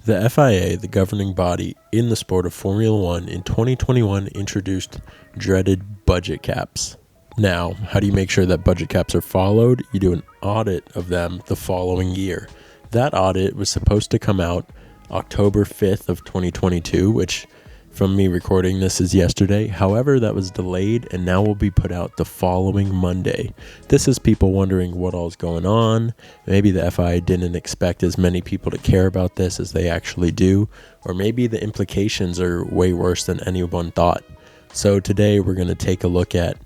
The FIA, the governing body in the sport of Formula One, in 2021 introduced dreaded budget caps. Now, how do you make sure that budget caps are followed? You do an audit of them the following year. That audit was supposed to come out October 5th of 2022, which from me recording this is yesterday. However, that was delayed and now will be put out the following Monday. This is people wondering what all is going on. Maybe the FIA didn't expect as many people to care about this as they actually do, or maybe the implications are way worse than anyone thought. So today we're going to take a look at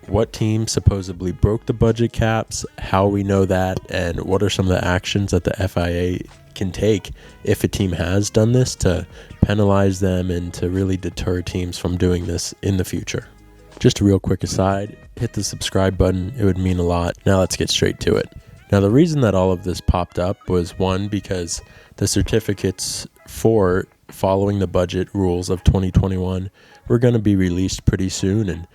what team supposedly broke the budget caps, how we know that, and what are some of the actions that the FIA can take if a team has done this to penalize them and to really deter teams from doing this in the future. Just a real quick aside, hit the subscribe button, it would mean a lot. Now let's get straight to it. Now the reason that all of this popped up was one, because the certificates for following the budget rules of 2021 were going to be released pretty soon, and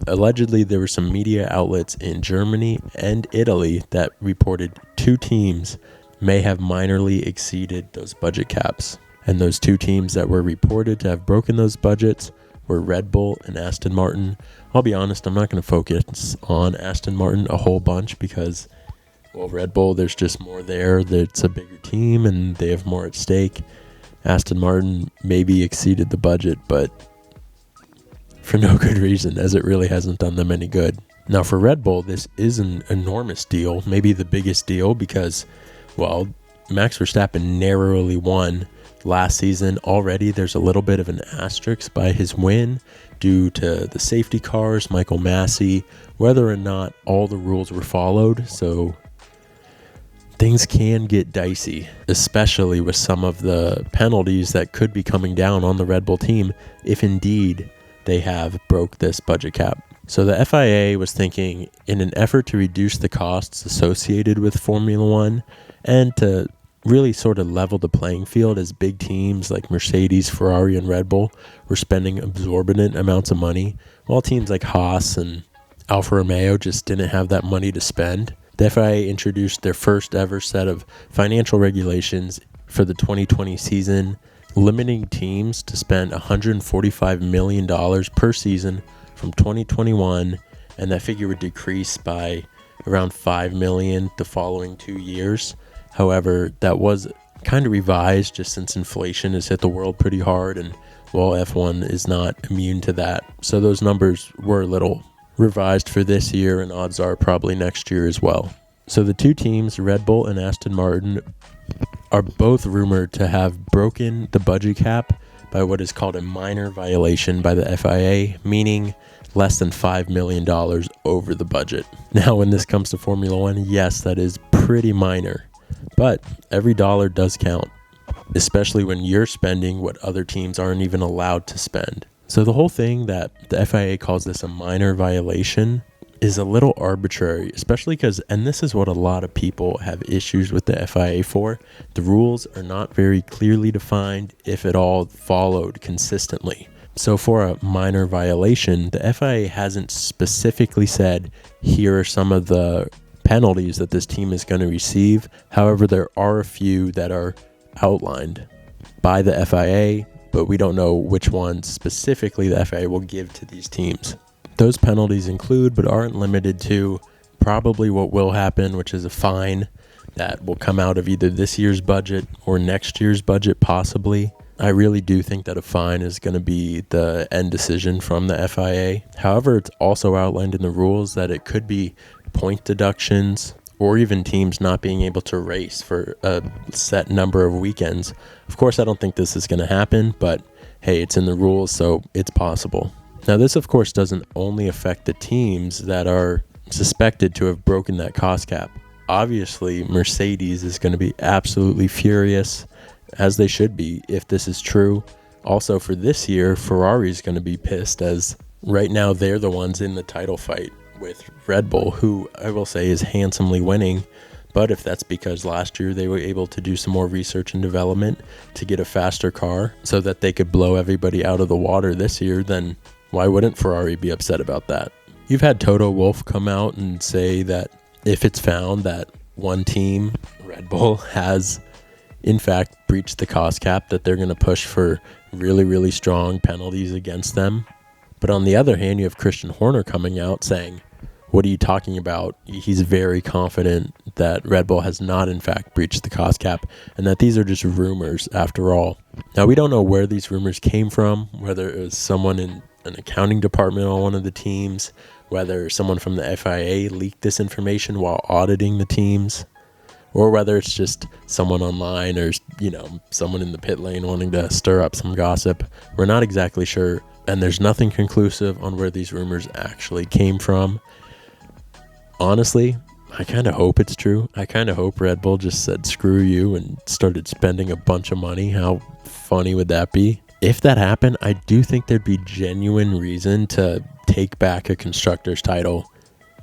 allegedly there were some media outlets in Germany and Italy that reported two teams may have minorly exceeded those budget caps. And those two teams that were reported to have broken those budgets were Red Bull and Aston Martin. I'll be honest, I'm not going to focus on Aston Martin a whole bunch because, well, Red Bull, there's just more there. It's a bigger team and they have more at stake. Aston Martin maybe exceeded the budget, but for no good reason, as it really hasn't done them any good. Now for Red Bull, this is an enormous deal, maybe the biggest deal because, well, Max Verstappen narrowly won last season. Already there's a little bit of an asterisk by his win due to the safety cars, Michael Massey, whether or not all the rules were followed. So things can get dicey, especially with some of the penalties that could be coming down on the Red Bull team if indeed they have broke this budget cap. So the FIA was thinking, in an effort to reduce the costs associated with Formula One and to really sort of level the playing field, as big teams like Mercedes, Ferrari, and Red Bull were spending exorbitant amounts of money, while teams like Haas and Alfa Romeo just didn't have that money to spend. The FIA introduced their first ever set of financial regulations for the 2020 season, limiting teams to spend $145 million per season from 2021, and that figure would decrease by around $5 million the following 2 years. However, that was kind of revised just since inflation has hit the world pretty hard, and well, F1 is not immune to that. So those numbers were a little revised for this year, and odds are probably next year as well. So the two teams, Red Bull and Aston Martin, are both rumored to have broken the budget cap by what is called a minor violation by the FIA, meaning less than $5 million over the budget. Now, when this comes to Formula One, yes, that is pretty minor, but every dollar does count, especially when you're spending what other teams aren't even allowed to spend. So the whole thing that the FIA calls this a minor violation is a little arbitrary, especially because, and this is what a lot of people have issues with the FIA for, the rules are not very clearly defined, if at all followed consistently. So for a minor violation, the FIA hasn't specifically said, here are some of the penalties that this team is going to receive. However, there are a few that are outlined by the FIA, but we don't know which ones specifically the FIA will give to these teams. Those penalties include, but aren't limited to, probably what will happen, which is a fine that will come out of either this year's budget or next year's budget, possibly. I really do think that a fine is going to be the end decision from the FIA. However, it's also outlined in the rules that it could be point deductions or even teams not being able to race for a set number of weekends. Of course, I don't think this is going to happen, but hey, it's in the rules, so it's possible. Now, this, of course, doesn't only affect the teams that are suspected to have broken that cost cap. Obviously, Mercedes is going to be absolutely furious, as they should be, if this is true. Also, for this year, Ferrari is going to be pissed, as right now they're the ones in the title fight with Red Bull, who I will say is handsomely winning. But if that's because last year they were able to do some more research and development to get a faster car so that they could blow everybody out of the water this year, then why wouldn't Ferrari be upset about that? You've had Toto Wolff come out and say that if it's found that one team, Red Bull, has in fact breach the cost cap, that they're going to push for really, really strong penalties against them. But on the other hand, you have Christian Horner coming out saying, what are you talking about? He's very confident that Red Bull has not, in fact, breached the cost cap and that these are just rumors after all. Now, we don't know where these rumors came from, whether it was someone in an accounting department on one of the teams, whether someone from the FIA leaked this information while auditing the teams, or whether it's just someone online or, someone in the pit lane wanting to stir up some gossip. We're not exactly sure, and there's nothing conclusive on where these rumors actually came from. Honestly, I kind of hope it's true. I kind of hope Red Bull just said screw you and started spending a bunch of money. How funny would that be? If that happened, I do think there'd be genuine reason to take back a constructor's title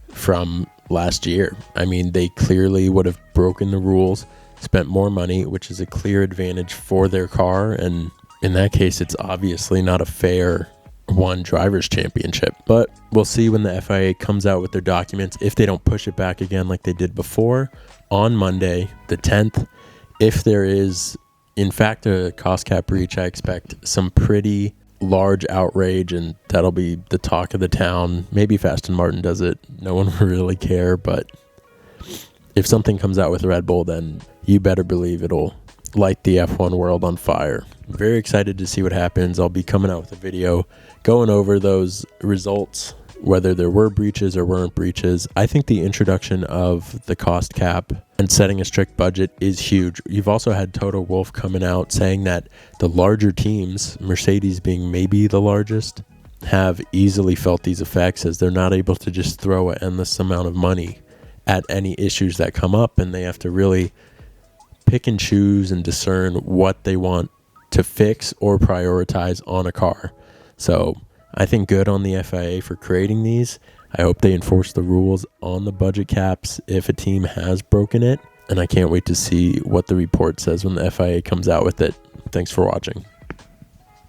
from last year. I mean, they clearly would have broken the rules, spent more money, which is a clear advantage for their car. And in that case, it's obviously not a fair one drivers championship. But we'll see when the FIA comes out with their documents, if they don't push it back again like they did before on Monday the 10th. If there is in fact a cost cap breach, I expect some pretty large outrage, and that'll be the talk of the town. Maybe if Aston Martin does it, no one will really care, but if something comes out with Red Bull, then you better believe it'll light the F1 world on fire. I'm very excited to see what happens. I'll be coming out with a video going over those results, whether there were breaches or weren't breaches. I think the introduction of the cost cap and setting a strict budget is huge. You've also had Toto Wolff coming out saying that the larger teams, Mercedes being maybe the largest, have easily felt these effects, as they're not able to just throw an endless amount of money at any issues that come up, and they have to really pick and choose and discern what they want to fix or prioritize on a car. So I think good on the FIA for creating these. I hope they enforce the rules on the budget caps if a team has broken it. And I can't wait to see what the report says when the FIA comes out with it. Thanks for watching.